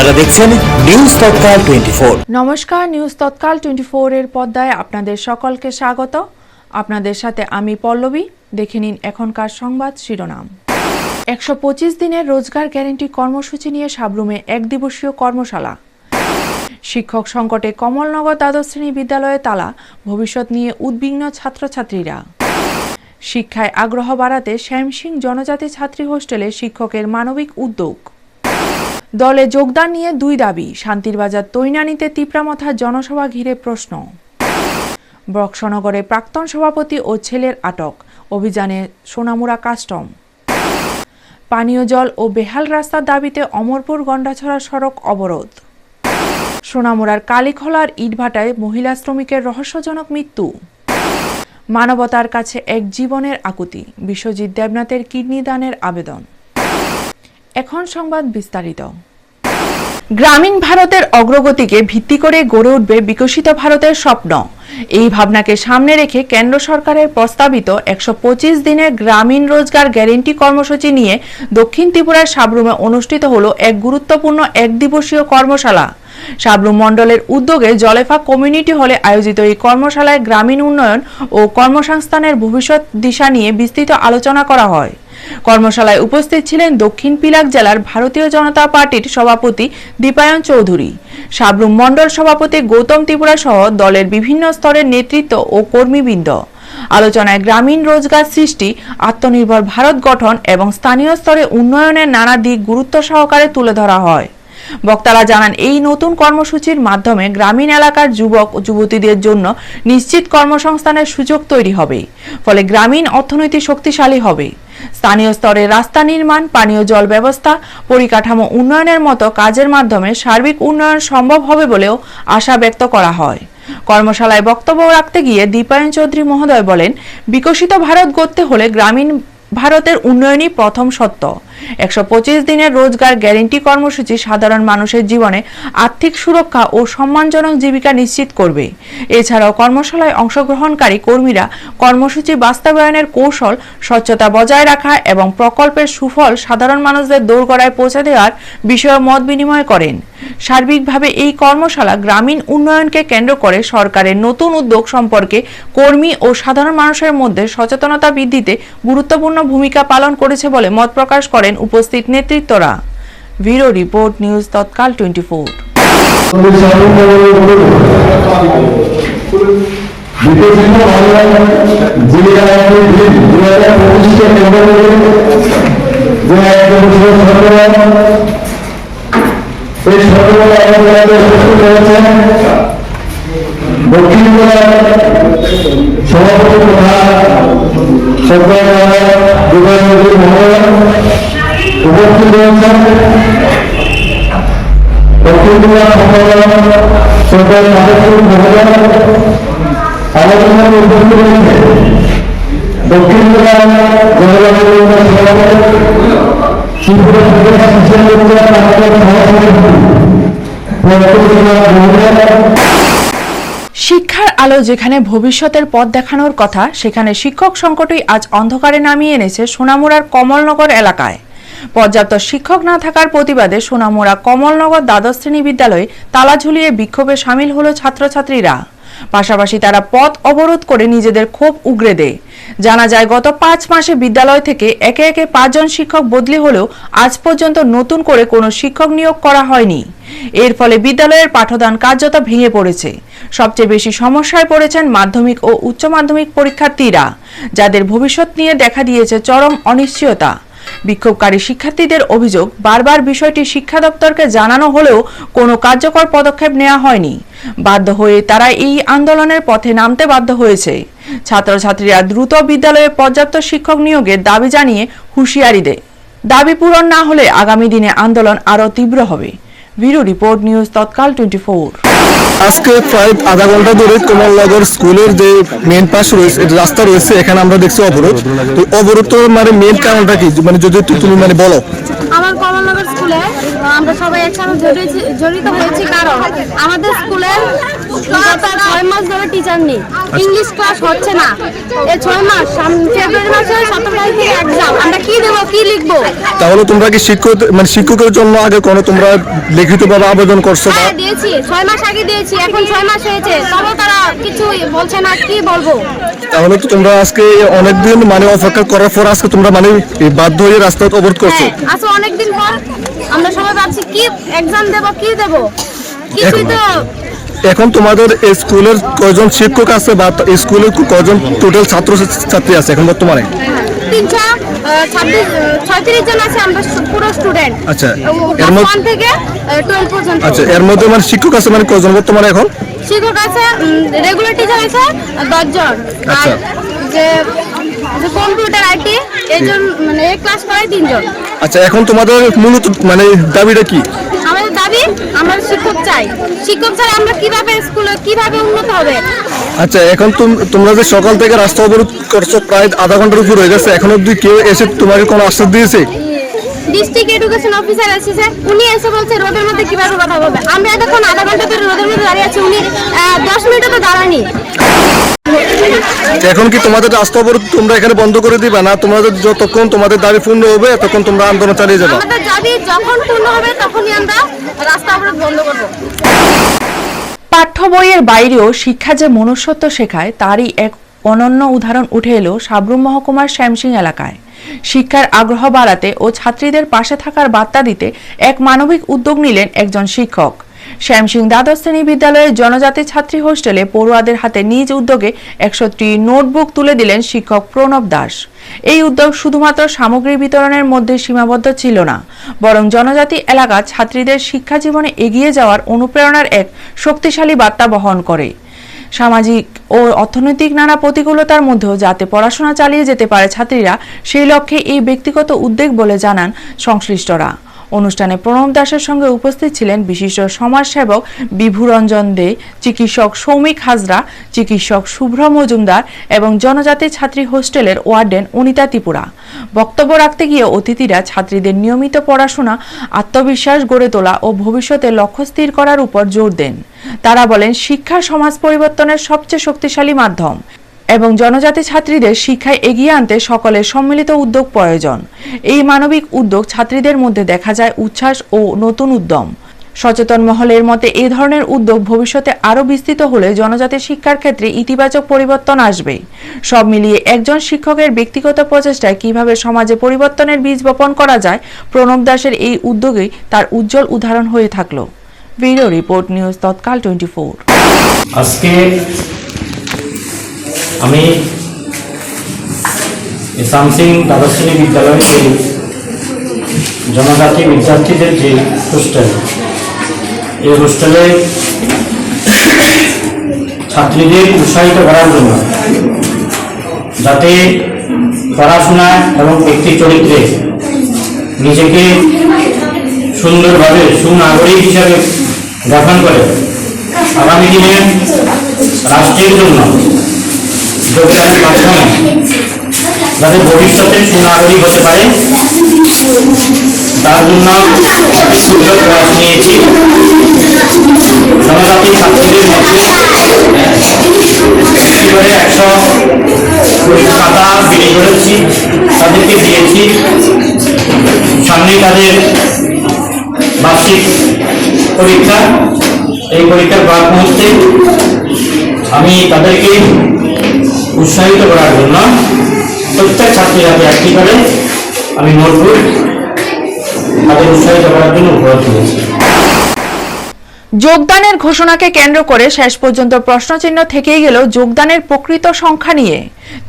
আপনারা দেখছেন নিউজ তৎকাল 24। নমস্কার, নিউজ তৎকাল 24 এর পর্দায় আপনাদের সকলকে স্বাগত। আপনাদের সাথে আমি পল্লবী। দেখে নিন এখনকার সংবাদ শিরোনাম। 125 দিনের রোজগার গ্যারান্টি কর্মসূচি নিয়ে সাবরুমে এক দিবসীয় কর্মশালা। শিক্ষক সংকটে কমলনগর দ্বাদশ শ্রেণী বিদ্যালয়ে তালা, ভবিষ্যৎ নিয়ে উদ্বিগ্ন ছাত্রছাত্রীরা। শিক্ষায় আগ্রহ বাড়াতে শ্যামসিং জনজাতি ছাত্রী হোস্টেলে শিক্ষকের মানবিক উদ্যোগ। দলে যোগদান নিয়ে দুই দাবি, শান্তিরবাজার তৈনানীতে তিপ্রামথা জনসভা ঘিরে প্রশ্ন। বক্সনগরে প্রাক্তন সভাপতি ও ছেলের আটক, অভিযানে সোনামুড়া কাস্টম। পানীয় জল ও বেহাল রাস্তার দাবিতে অমরপুর গন্ডাছড়া সড়ক অবরোধ। সোনামুড়ার কালীখলার ইটভাটায় মহিলা শ্রমিকের রহস্যজনক মৃত্যু। মানবতার কাছে এক জীবনের আকুতি, বিশ্বজিৎ দেবনাথের কিডনি দানের আবেদন। এখন সংবাদ বিস্তারিত। গ্রামীণ ভারতের অগ্রগতিকে ভিত্তি করে গড়ে উঠবে বিকশিত ভারতের স্বপ্ন। এই ভাবনাকে সামনে রেখে কেন্দ্র সরকারের প্রস্তাবিত 125 দিনের গ্রামীণ রোজগার গ্যারান্টি কর্মসূচি নিয়ে দক্ষিণ ত্রিপুরার সাবরুমে অনুষ্ঠিত হলো এক গুরুত্বপূর্ণ এক দিবসীয় কর্মশালা। সাবরুম মণ্ডলের উদ্যোগে জলেফা কমিউনিটি হলে আয়োজিত এই কর্মশালায় গ্রামীণ উন্নয়ন ও কর্মসংস্থানের ভবিষ্যৎ দিশা নিয়ে বিস্তৃত আলোচনা করা হয়। কর্মশালায় উপস্থিত ছিলেন দক্ষিণ পিলাক জেলার ভারতীয় জনতা পার্টির সভাপতি দীপায়ন চৌধুরী, সাবরুম মণ্ডল সভাপতি গৌতম ত্রিপুরা সহ দলের বিভিন্ন স্তরের নেতৃত্ব ও কর্মীবৃন্দ। আলোচনায় গ্রামীণ রোজগার সৃষ্টি, আত্মনির্ভর ভারত গঠন এবং স্থানীয় স্তরে উন্নয়নের নানা দিক গুরুত্ব সহকারে তুলে ধরা হয়। বক্তারা জানান, এই নতুন কর্মসূচির মাধ্যমে গ্রামীণ এলাকার যুবক ও যুবতীদের জন্য নিশ্চিত কর্মসংস্থানের সুযোগ তৈরি হবে, ফলে গ্রামীণ অর্থনীতি শক্তিশালী হবে। স্থানীয় স্তরে রাস্তা নির্মাণ, পানীয় জল ব্যবস্থা, পরিকাঠামো উন্নয়নের মতো কাজের মাধ্যমে সার্বিক উন্নয়ন সম্ভব হবে বলেও আশা ব্যক্ত করা হয়। কর্মশালায় বক্তব্য রাখতে গিয়ে দীপায়ন চৌধুরী মহোদয় বলেন, বিকশিত ভারত গড়তে হলে গ্রামীণ ভারতের উন্নয়নই প্রথম সত্য। 125 দিনের রোজগার গ্যারান্টি কর্মসূচি সাধারণ মানুষের জীবনে আর্থিক সুরক্ষা ও সম্মানজনক জীবিকা নিশ্চিত করবে। এছাড়াও কর্মশালায় অংশগ্রহণকারী কর্মীরা কর্মসূচি বাস্তবায়নের কৌশল, স্বচ্ছতা বজায় রাখা এবং প্রকল্পের সুফল সাধারণ মানুষদের দোরগোড়ায় পৌঁছে দেওয়ার বিষয়ে মত বিনিময় করেন। সার্বিকভাবে এই কর্মশালা গ্রামীণ উন্নয়নকে কেন্দ্র করে সরকারের নতুন উদ্যোগ সম্পর্কে কর্মী ও সাধারণ মানুষের মধ্যে সচেতনতা বৃদ্ধিতে গুরুত্বপূর্ণ ভূমিকা পালন করেছে বলে মত প্রকাশ করেন উপস্থিত নেতৃত্বরা। ব্যুরো রিপোর্ট, নিউজ তৎকাল 24। দক্ষিণ সভাপতি প্রধান সরকার উপস্থিত রয়েছেন। দক্ষিণ জেলা সরকার আলোচনায় উপস্থিত রয়েছে দক্ষিণ জেলা শিক্ষার আলো যেখানে ভবিষ্যতের পথ দেখানোর কথা, সেখানে শিক্ষক সংকটই আজ অন্ধকারে নামিয়ে এনেছে সোনামুড়ার কমলনগর এলাকায়। পর্যাপ্ত শিক্ষক না থাকার প্রতিবাদে সোনামুড়া কমলনগর দ্বাদশ শ্রেণী বিদ্যালয়ে তালা ঝুলিয়ে বিক্ষোভে সামিল হলো ছাত্রছাত্রীরা। পাশাপাশি তারা পথ অবরোধ করে নিজেদের ক্ষোভ উগরে দেয়। জানা যায়, গত 5 মাসে বিদ্যালয় থেকে একে একে 5 জন শিক্ষক বদলি হলেও আজ পর্যন্ত নতুন করে কোনো শিক্ষক নিয়োগ করা হয়নি। এর ফলে বিদ্যালয়ের পাঠদান কার্যত ভেঙে পড়েছে। সবচেয়ে বেশি সমস্যায় পড়েছেন মাধ্যমিক ও উচ্চ মাধ্যমিক পরীক্ষার্থীরা, যাদের ভবিষ্যৎ নিয়ে দেখা দিয়েছে চরম অনিশ্চয়তা। বিক্ষোভকারী শিক্ষার্থীদের অভিযোগ, বারবার বিষয়টি শিক্ষা দপ্তরকে জানানো হলেও কোনো কার্যকর পদক্ষেপ নেওয়া হয়নি। বাধ্য হয়ে তারা এই আন্দোলনের পথে নামতে বাধ্য হয়েছে। ছাত্রছাত্রীরা দ্রুত বিদ্যালয়ে পর্যাপ্ত শিক্ষক নিয়োগের দাবি জানিয়ে হুঁশিয়ারি দেয়। দাবি পূরণ না হলে আগামী দিনে আন্দোলন আরও তীব্র হবে। ব্যুরো রিপোর্ট, নিউজ তৎকাল 24। আজকে প্রায় আধা ঘন্টা ধরে কমলনগর স্কুলের যে মেন পাশ রয়েছে, রাস্তা রয়েছে, এখানে আমরা দেখছি অবরোধ। তো অবরোধ মানে মেন কারণটা কি, মানে যদি তুমি মানে বলো। আমার কমলনগর স্কুলে আমরা সবাই একসাথে জড়িত হয়েছি, কারণ আমাদের স্কুলের গত 6 মাস ধরে টিচার নেই, ইংলিশ ক্লাস হচ্ছে না। এই 6 মাস ফেব্রুয়ারি মাসে 17 তারিখে এক্সাম, আমরা কি দেবো, কি লিখবো? তাহলে তোমরা কি শিক্ষকের জন্য আগে কোনো তোমরা লিখিতভাবে আবেদন করছো? হ্যাঁ দিয়েছি, 6 মাস আগে দিয়েছি, এখন 6 মাস হয়েছে, তবে তারা কিছু বলছে না, কি বলবো? তাহলে তো তোমরা আজকে অনেকদিন মানে অপেক্ষা করার পর আজকে তোমরা মানে বাধ্য হয়ে রাস্তা অবরোধ করছো? হ্যাঁ, আজকে অনেকদিন পর আমরা সবাই ভাবছি কি এক্সাম দেবো, কি দেবো, কিছুই তো। এখন তোমাদের স্কুলের কয়জন শিক্ষক আছে বা স্কুলে কয়জন টোটাল ছাত্র ছাত্রী আছে এখন বর্তমানে? 336 জন আছে আমরা পুরো স্টুডেন্ট। আচ্ছা, এর মধ্যে থেকে 12 পর্যন্ত। আচ্ছা, এর মধ্যে মানে শিক্ষক আছে মানে কয়জন বর্তমানে এখন? শিক্ষক আছে, রেগুলার টিচার আছে 10 জন। আর আচ্ছা, যে কম্পিউটার আইটি এইজন মানে এই ক্লাস করায় 3 জন। আচ্ছা, এখন তোমাদের মূলত মানে দাবিটা কি? আমাদের দাবি, আমরা শিক্ষক চাই। শিক্ষক ছাড়া আমরা কিভাবে স্কুলে কিভাবে উন্নত হবে? আচ্ছা, এখন তোমরা যে সকাল থেকে রাস্তা অবরোধ করছো প্রায় আধা ঘন্টার উপর হয়ে গেছে, এখন অব্দি কেউ এসে তোমাকে কোনো আশ্বাস দিয়েছে? ডিস্ট্রিক্ট এডুকেশন অফিসার এসেছে, উনি এসে বলছে রোদের মধ্যে কিভাবে কথা বলবে। আমরা এতক্ষণ আধা ঘন্টা ধরে রোদের মধ্যে দাঁড়িয়ে আছি, উনি 10 মিনিটও তো দাঁড়ায়নি। এখন কি তোমাদের রাস্তা অবরোধ তোমরা এখানে বন্ধ করে দিবা না তোমাদের যতক্ষণ তোমাদের দাবি পূর্ণ হবে ততক্ষণ তোমরা আন্দোলন চালিয়ে যাবে? আমাদের দাবি যখন পূর্ণ হবে তখনই আমরা রাস্তা অবরোধ বন্ধ করব। পাঠ্য বইয়ের বাইরেও শিক্ষা যে মনুষ্যত্ব শেখায় তারই এক অনন্য উদাহরণ উঠে এলো সাব্রুম মহকুমার শ্যামসিং এলাকায়। শিক্ষার আগ্রহ বাড়াতে ও ছাত্রীদের পাশে থাকার বার্তা দিতে এক মানবিক উদ্যোগ নিলেন একজন শিক্ষক। শ্যামসিং দ্বাদশ শ্রেণী বিদ্যালয়ের জনজাতি ছাত্রী হোস্টেলে পড়ুয়াদের হাতে নিজ উদ্যোগে 100টি নোটবুক তুলে দিলেন শিক্ষক প্রণব দাস। এই উদ্যোগ শুধুমাত্র সামগ্রী বিতরণের মধ্যে সীমাবদ্ধ ছিল না, বরং জনজাতি এলাকার ছাত্রীদের শিক্ষা জীবনে এগিয়ে যাওয়ার অনুপ্রেরণার এক শক্তিশালী বার্তা বহন করে। সামাজিক ও অর্থনৈতিক নানা প্রতিকূলতার মধ্যেও যাতে পড়াশোনা চালিয়ে যেতে পারে ছাত্রীরা, সেই লক্ষ্যে এই ব্যক্তিগত উদ্যোগ বলে জানান সংশ্লিষ্টরা। অনুষ্ঠানে প্রণব দাসের সঙ্গে উপস্থিত ছিলেন বিশিষ্ট সমাজসেবক বিভুরঞ্জন দে, চিকিৎসক সৌমিক হাজরা, চিকিৎসক শুভ্র মজুমদার এবং জনজাতি ছাত্রী হোস্টেলের ওয়ার্ডেন অনিতা ত্রিপুরা। বক্তব্য রাখতে গিয়ে অতিথিরা ছাত্রীদের নিয়মিত পড়াশোনা, আত্মবিশ্বাস গড়ে তোলা ও ভবিষ্যতে লক্ষ্য স্থির করার উপর জোর দেন। তারা বলেন শিক্ষা সমাজ পরিবর্তনের সবচেয়ে শক্তিশালী মাধ্যম এবং জনজাতি ছাত্রীদের শিক্ষায় এগিয়ে আনতে সকলের সম্মিলিত উদ্যোগ প্রয়োজন। এই মানবিক উদ্যোগ ছাত্রীদের মধ্যে দেখা যায় উচ্ছ্বাস ও নতুন উদ্যম। সচেতন মহলের মতে এই ধরনের উদ্যোগ ভবিষ্যতে আরও বিস্তৃত হলে জনজাতি শিক্ষার ক্ষেত্রে ইতিবাচক পরিবর্তন আসবে। সব মিলিয়ে একজন শিক্ষকের ব্যক্তিগত প্রচেষ্টায় কিভাবে সমাজে পরিবর্তনের বীজ বপন করা যায়, প্রণব দাসের এই উদ্যোগেই তার উজ্জ্বল উদাহরণ হয়ে থাকলো। ভিডিও রিপোর্ট, নিউজ তৎকাল 24। আজকে আমি শ্যামসিং দ্বাদশ শ্রেণী বিদ্যালয়ের যে জনজাতি বিদ্যার্থীদের যে হোস্টেল, এই হোস্টেলে ছাত্রীদের উৎসাহিত করার জন্য যাতে পড়াশোনা এবং ব্যক্তি চরিত্রে নিজেকে সুন্দরভাবে সুনাগরিক হিসাবে গঠন করে আগামী দিনে রাষ্ট্রের জন্য যোগদানের মাধ্যমে যাতে ভবিষ্যতে সুনাগরিক হতে পারে তার জন্য সুন্দর প্রয়াস নিয়েছি। জনজাতি ছাত্রীদের মধ্যে 100 খাতা বিলি করেছি, তাদেরকে দিয়েছি। সামনে তাদের বার্ষিক পরীক্ষা, এই পরীক্ষার প্রাক মুহূর্তে আমি তাদেরকে উৎসাহিত করার জন্য প্রত্যেক ছাত্রী যাতে একটি করে আমি নোটবুক তাদের উৎসাহিত করার জন্য উপহার দিয়েছি। যোগদানের ঘোষণাকে কেন্দ্র করে শেষ পর্যন্ত প্রশ্নচিহ্ন থেকেই গেল যোগদানের প্রকৃত সংখ্যা নিয়ে।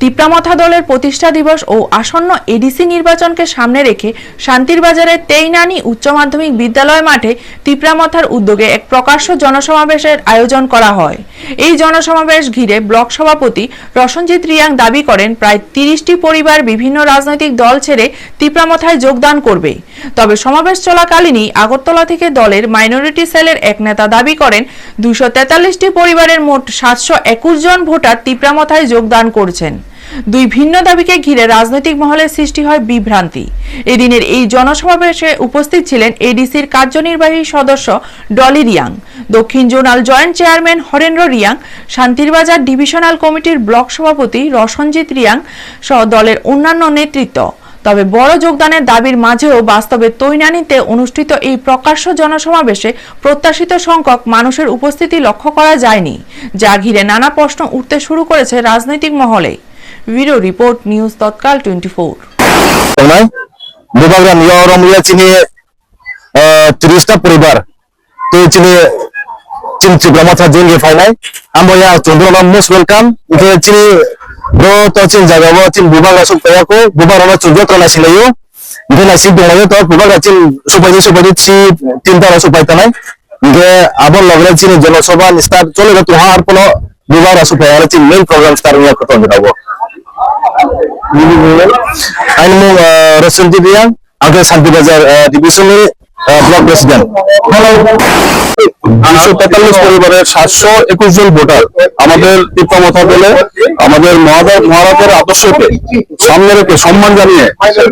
তিপ্রামথা দলের প্রতিষ্ঠা দিবস ও আসন্ন এডিসি নির্বাচনকে সামনে রেখে শান্তির বাজারের তেইনানি উচ্চ মাধ্যমিক বিদ্যালয় মাঠে তিপ্রামথার উদ্যোগে এক প্রকাশ্য জনসমাবেশের আয়োজন করা হয়। এই জনসমাবেশ ঘিরে ব্লক সভাপতি রসনজিৎ রিয়াং দাবি করেন প্রায় 30টি পরিবার বিভিন্ন রাজনৈতিক দল ছেড়ে তিপ্রামথায় যোগদান করবে। তবে সমাবেশ চলাকালীনই আগরতলা থেকে দলের মাইনরিটি সেলের এক নেতা দাবি করেন 243টি পরিবারের মোট 721 জন ভোটার তিপ্রামথায় যোগদান করছেন। দুই ভিন্ন দাবিকে ঘিরে রাজনৈতিক মহলে সৃষ্টি হয় বিভ্রান্তি। এদিনের এই জনসমাবেশে উপস্থিত ছিলেন এডিসির কার্যনির্বাহী সদস্য ডলি রিয়াং, দক্ষিণ zonal joint chairman Harendra Reang, Shantirbazar divisional কমিটির ব্লক সভাপতি রসনজিৎ রিয়াং সহ দলের অন্যান্য নেতৃত্ব। তবে বড় যোগদানের দাবির মাঝেও বাস্তবে তৈনানীতে অনুষ্ঠিত এই প্রকাশ্য জনসমাবেশে প্রত্যাশিত সংখ্যক মানুষের উপস্থিতি লক্ষ্য করা যায়নি, যা ঘিরে নানা প্রশ্ন উঠতে শুরু করেছে রাজনৈতিক মহলে। ব্যুরো রিপোর্ট, নিউজ তৎকাল 24। চিনি 30টা পরিবার তো চিনি চিন্তা মাথা জেঙ্গে ফাইনাই আমরা চন্দ্রনা মোস্ট ওয়েলকাম চিনি তো চিন জায়গা চিন বুবাগ আসুক তায়াকো বুবাগ আমরা চুজো তলা ছিলাইও ইগেনা সি দমায় তো বুবাগ চিন সুপাই চি তিনটা সুপাই তানাই ইগে আবার লগরে চিন জনসভা স্টার্ট চলে তো হার পলো বুবাগ সুপাই আর চিন মেইন প্রোগ্রাম স্টার্ট নিয়া কত দেখাবো আইনমু রসনজিৎ রিয়াং আগে শান্তিবাজার ডিভিশনাল ব্লক প্রেসিডেন্ট। 243 পরিবারের 721 জন ভোটার আমাদের তীব্রমতা দলে আমাদের মহারাজের আদর্শকে সামনে রেখে সম্মান জানিয়ে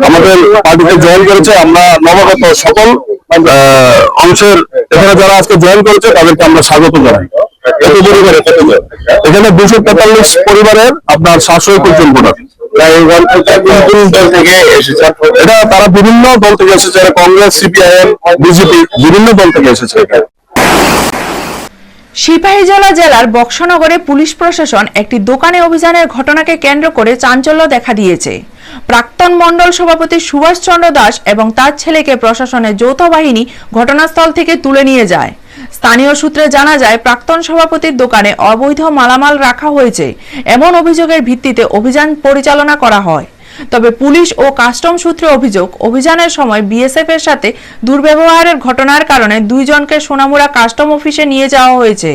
আমাদের পার্টিতে জয়েন করেছে। আমরা নবাগত সকল অংশের এখানে যারা আজকে জয়েন করেছে তাদেরকে আমরা স্বাগত জানাই। এখানে 243 পরিবারের আপনার 721 জন ভোটার, এটা তারা বিভিন্ন দল থেকে এসেছে, কংগ্রেস, সিপিআইএম, বিজেপি বিভিন্ন দল থেকে এসেছে। সিপাহীজলা জেলার বক্সনগরে পুলিশ প্রশাসন একটি দোকানে অভিযানের ঘটনাকে কেন্দ্র করে চাঞ্চল্য দেখা দিয়েছে। প্রাক্তন মণ্ডল সভাপতি সুভাষ চন্দ্র দাস এবং তার ছেলেকে প্রশাসনের যৌথ বাহিনী ঘটনাস্থল থেকে তুলে নিয়ে যায়। স্থানীয় সূত্রে জানা যায়, প্রাক্তন সভাপতির দোকানে অবৈধ মালামাল রাখা হয়েছে এমন অভিযোগের ভিত্তিতে অভিযান পরিচালনা করা হয়। তবে পুলিশ ও কাস্টম সূত্রে অভিযোগ, অভিযানের সময় বিএসএফ এর সাথে দুর্ব্যবহারের ঘটনার কারণে 2 জনকে সোনামুড়া কাস্টম অফিসে নিয়ে যাওয়া হয়েছে।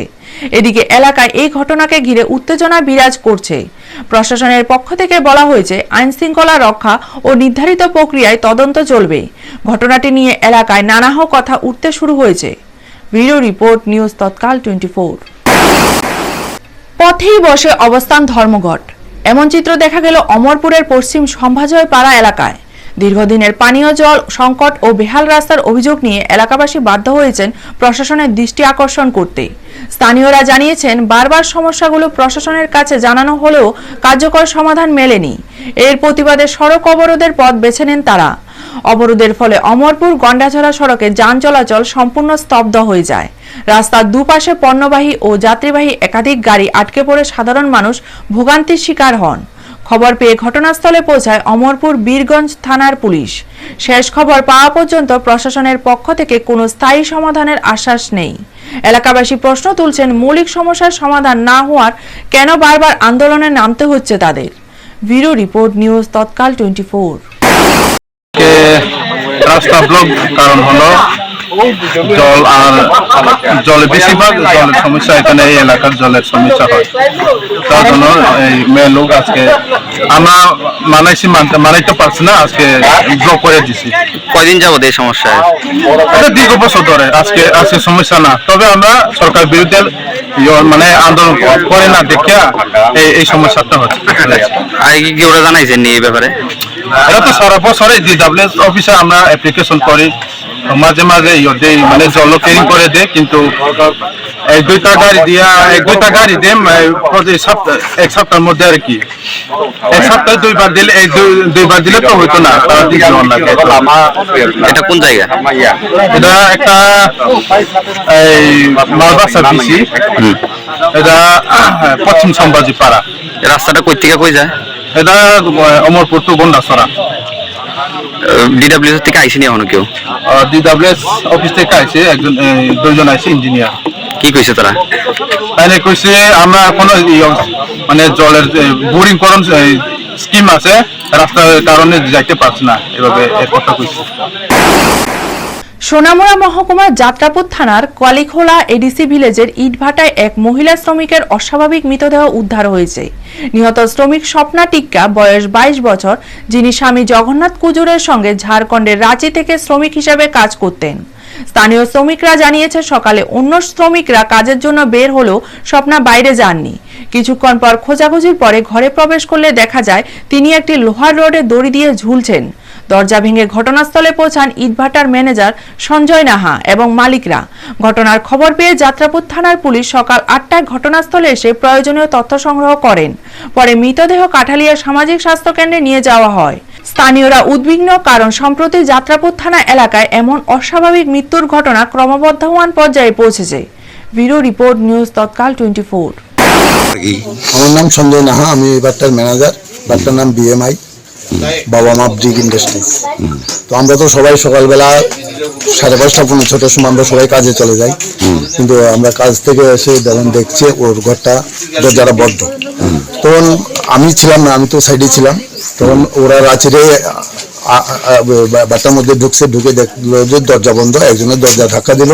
এদিকে এলাকায় এই ঘটনাকে ঘিরে উত্তেজনা বিরাজ করছে। প্রশাসনের পক্ষ থেকে বলা হয়েছে, আইন শৃঙ্খলা রক্ষা ও নির্ধারিত প্রক্রিয়ায় তদন্ত চলবে। ঘটনাটি নিয়ে এলাকায় নানাহ কথা উঠতে শুরু হয়েছে। ব্যুরো রিপোর্ট, নিউজ তৎকাল 24। পথেই বসে অবস্থান ধর্মঘট, এমন চিত্র দেখা গেল অমরপুরের পশ্চিম সম্ভাজয় পাড়া এলাকায়। দীর্ঘদিনের পানীয় জল সংকট ও বেহাল রাস্তার অভিযোগ নিয়ে এলাকাবাসী বাধ্য হয়েছেন প্রশাসনের দৃষ্টি আকর্ষণ করতে। স্থানীয়রা জানিয়েছেন, বারবার সমস্যাগুলো প্রশাসনের কাছে জানানো হলেও কার্যকর সমাধান মেলেনি। এর প্রতিবাদে সড়ক অবরোধের পথ বেছে নেন তারা। অবরোধের ফলে অমরপুর গন্ডাছড়া সড়কে যান চলাচল সম্পূর্ণ স্তব্ধ হয়ে যায়। রাস্তার দুপাশে পণ্যবাহী ও যাত্রীবাহী একাধিক গাড়ি আটকে পড়ে সাধারণ মানুষ ভোগান্তির শিকার হন। খবর পেয়ে ঘটনাস্থলে পৌঁছায় অমরপুর বীরগঞ্জ থানার পুলিশ। শেষ খবর পাওয়া পর্যন্ত প্রশাসনের পক্ষ থেকে কোনো স্থায়ী সমাধানের আশ্বাস নেই। এলাকাবাসী প্রশ্ন তুলছেন, মৌলিক সমস্যার সমাধান না হওয়ার কেন বারবার আন্দোলনে নামতে হচ্ছে তাদের। ব্যুরো রিপোর্ট, নিউজ তৎকাল 24। রাস্তা ব্লক কারণ হলো জল, আর জলে বেশিরভাগ জলের সমস্যা, এখানে এই এলাকার জলের সমস্যা হয়। তার জন্য এই মেয়ে লোক আজকে আমরা মানাইতে পারছি না, আজকে ব্লক করে দিছি। কয়দিন যাবত এই সমস্যায়? এটা দীর্ঘ বছর ধরে, আজকে সমস্যা না। তবে আমরা সরকার বিরুদ্ধে মানে আন্দোলন করে না দেখে এই সমস্যাটা হচ্ছে। আগে কি ওরা জানাইছেন এই ব্যাপারে? এটা তো সারা বছরে DWS অফিসে আমরা অ্যাপ্লিকেশন করি, মাঝে মাঝে মানে জল ক্লিয়ারিং করে দেয়, কিন্তু এক দুইটা গাড়ি দিয়ে প্রতি এক সপ্তাহের মধ্যে আর কি, এক সপ্তাহে দুইবার দিলে তো হইতো না। এটা কোন জায়গা? এটা একটা এই মালবাসা বিসি, এটা পশ্চিম সম্ভাজি পাড়া। রাস্তাটা কই থেকে কই যায়? এটা অমরপুর টু গন্ডাছড়া। DWS থেকে আইসিনি এখনো কেউ? DWS অফিস থেকে আইছে, দুইজন আইছে ইঞ্জিনিয়ার। কি কইছে তারা? তাহলে কইছে আমরা কোনো মানে জলের বোরিং করণ স্কিম আছে, রাস্তার কারণে যাইতে পারছি না, এভাবে কথা কইছে। সোনামুড়া মহকুমার যাত্রাপুর থানার কালিখোলা এডিসি ভিলেজের ইটভাটায় এক মহিলা শ্রমিকের অস্বাভাবিক মৃতদেহ উদ্ধার হয়েছে। নিহত শ্রমিক স্বপ্না টিক্কা, বয়স 22 বছর, যিনি স্বামী জগন্নাথ কুজুরের সঙ্গে ঝাড়খণ্ডের রাঁচি থেকে শ্রমিক হিসেবে কাজ করতেন। স্থানীয় শ্রমিকরা জানিয়েছে সকালে অন্য শ্রমিকরা কাজের জন্য বের হলেও স্বপ্না বাইরে যাননি। কিছুক্ষণ পর খোঁজাখুঁজির পরে ঘরে প্রবেশ করলে দেখা যায় তিনি একটি লোহার রডে দড়ি দিয়ে ঝুলছেন। দরজা ভেঙে ঘটনাস্থলে পৌঁছান ইটভাটার ম্যানেজার সঞ্জয় নাহা এবং মালিকরা। ঘটনার খবর পেয়ে যাত্রাপুর থানার পুলিশ সকাল 8টায় ঘটনাস্থলে এসে প্রয়োজনীয় তথ্য সংগ্রহ করেন। পরে মৃতদেহ কাঠালিয়া সামাজিক স্বাস্থ্য কেন্দ্রে নিয়ে যাওয়া হয়। স্থানীয়রা উদ্বিগ্ন, কারণ সম্প্রতি যাত্রাপুর থানা এলাকায় এমন অস্বাভাবিক মৃত্যুর ঘটনা ক্রমবর্ধমান পর্যায়ে পৌঁছেছে। ব্যুরো রিপোর্ট, নিউজ তৎকাল 24। আমার নাম সঞ্জয় নাহা, আমি এই বাট্টার ম্যানেজার। বাট্টার নাম BMI, বাবা মা ব্রিক ইন্ডাস্ট্রিজ। তো আমরা তো সবাই সকালবেলা 5:30 পৌনে 6টার সময় আমরা সবাই কাজে চলে যাই, কিন্তু আমরা কাজ থেকে এসে যখন দেখছি ওর ঘরটা দরজাটা বদ্ধ। তখন আমি ছিলাম না, আমি তো সাইডে ছিলাম। তখন ওরা রাত্রে বাটার মধ্যে ঢুকে দেখলো যে দরজা বন্ধ। একজনের দরজা ধাক্কা দিল,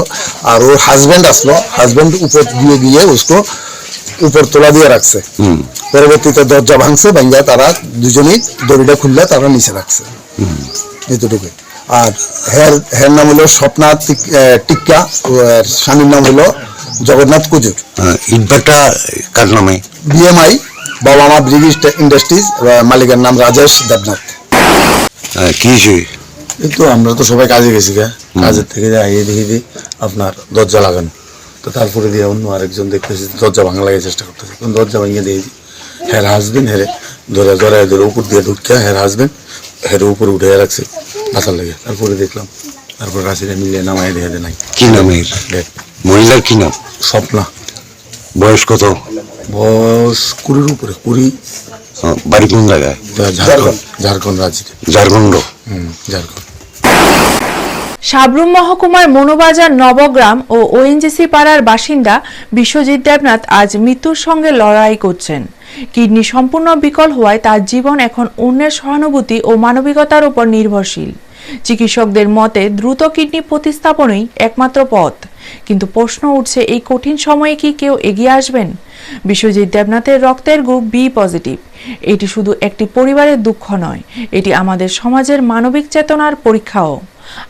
আর ওর হাজব্যান্ড আসলো। হাজব্যান্ড উপর দিয়ে গিয়ে उसको উপর তোলা দিয়ে রাখছে। পরবর্তীতে দরজা ভাঙছে, ভাঙ্গা তারা দুজনেই দড়িটা খুললে তারা নিচে রাখছে, এতটুকু। আর হের নাম হলো স্বপ্না টিক্কা, স্বামীর নাম হলো জগন্নাথ কুজুর। ইটভাটা কার নামে? BMI, বাবা মা ব্রিক ইন্ডাস্ট্রিজ, মালিকের নাম রাজেশ দেবনাথ। কি এই তো আমরা তো সবাই কাজে গেছি, কাজের থেকে যাই দেখি আপনার দরজা লাগানো। তো তারপরে দিয়ে অন্য আরেকজন দেখতেছি দরজা ভাঙা লাগার চেষ্টা করতেছে। তখন দরজা ভাঙিয়ে দিয়েছি, হের হাজবেন্ড হেরে ধরে উপর দিয়ে ঢুকতে, হের হাজবেন্ড হেরে উপরে উঠে রাখছে বাঁচার লেগে। তারপরে দেখলাম, তারপর রাশিটা মিলিয়ে নামাই দেখে নাই। কি নামের মহিলার কি নাম? স্বপ্না। বয়স কত? বয়স 20-র উপরে। 20। বাড়ি কোন জায়গায়? ঝাড়খণ্ড রাজ্যে। ঝাড়খণ্ড। ঝাড়খণ্ড। সাবরুম মহকুমার মনোবাজার নবগ্রাম ও ONGC পাড়ার বাসিন্দা বিশ্বজিৎ দেবনাথ আজ মৃত্যুর সঙ্গে লড়াই করছেন। কিডনি সম্পূর্ণ বিকল হওয়ায় তার জীবন এখন অন্যের সহানুভূতি ও মানবিকতার উপর নির্ভরশীল। চিকিৎসকদের মতে দ্রুত কিডনি প্রতিস্থাপনই একমাত্র পথ। কিন্তু প্রশ্ন উঠছে, এই কঠিন সময়ে কি কেউ এগিয়ে আসবেন? বিশ্বজিৎ দেবনাথের রক্তের গ্রুপ B পজিটিভ। এটি শুধু একটি পরিবারের দুঃখ নয়, এটি আমাদের সমাজের মানবিক চেতনার পরীক্ষাও।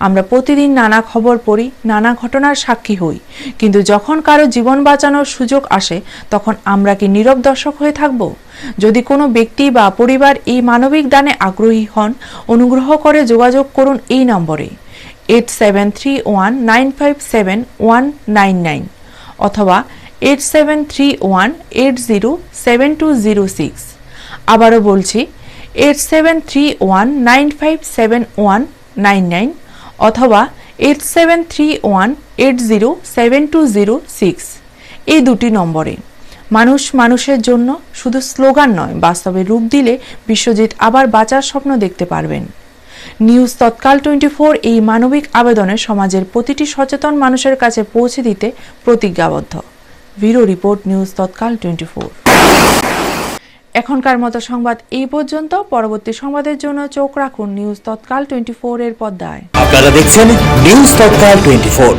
আমরা প্রতিদিন নানা খবর পড়ি, নানা ঘটনার সাক্ষী হই, কিন্তু যখন কারো জীবন বাঁচানোর সুযোগ আসে তখন আমরা কি নীরব দর্শক হয়ে থাকব? যদি কোনো ব্যক্তি বা পরিবার এই মানবিক দানে আগ্রহী হন, অনুগ্রহ করে যোগাযোগ করুন এই নম্বরে 8731957199 অথবা 8731807206। আবারও বলছি 8731957199 অথবা 8731807206। এই দুটি নম্বরে। মানুষ মানুষের জন্য শুধু স্লোগান নয়, বাস্তবে রূপ দিলে বিশ্বজিৎ আবার বাঁচার স্বপ্ন দেখতে পারবেন। নিউজ তৎকাল 24 এই মানবিক আবেদনে সমাজের প্রতিটি সচেতন মানুষের কাছে পৌঁছে দিতে প্রতিজ্ঞাবদ্ধ। ব্যুরো রিপোর্ট, নিউজ তৎকাল 24। এখনকার মতো সংবাদ এই পর্যন্ত। পরবর্তী সংবাদের জন্য চোখ রাখুন নিউজ তৎকাল 24 এর পর্দায়। আপনারা দেখছেন নিউজ তৎকাল 24।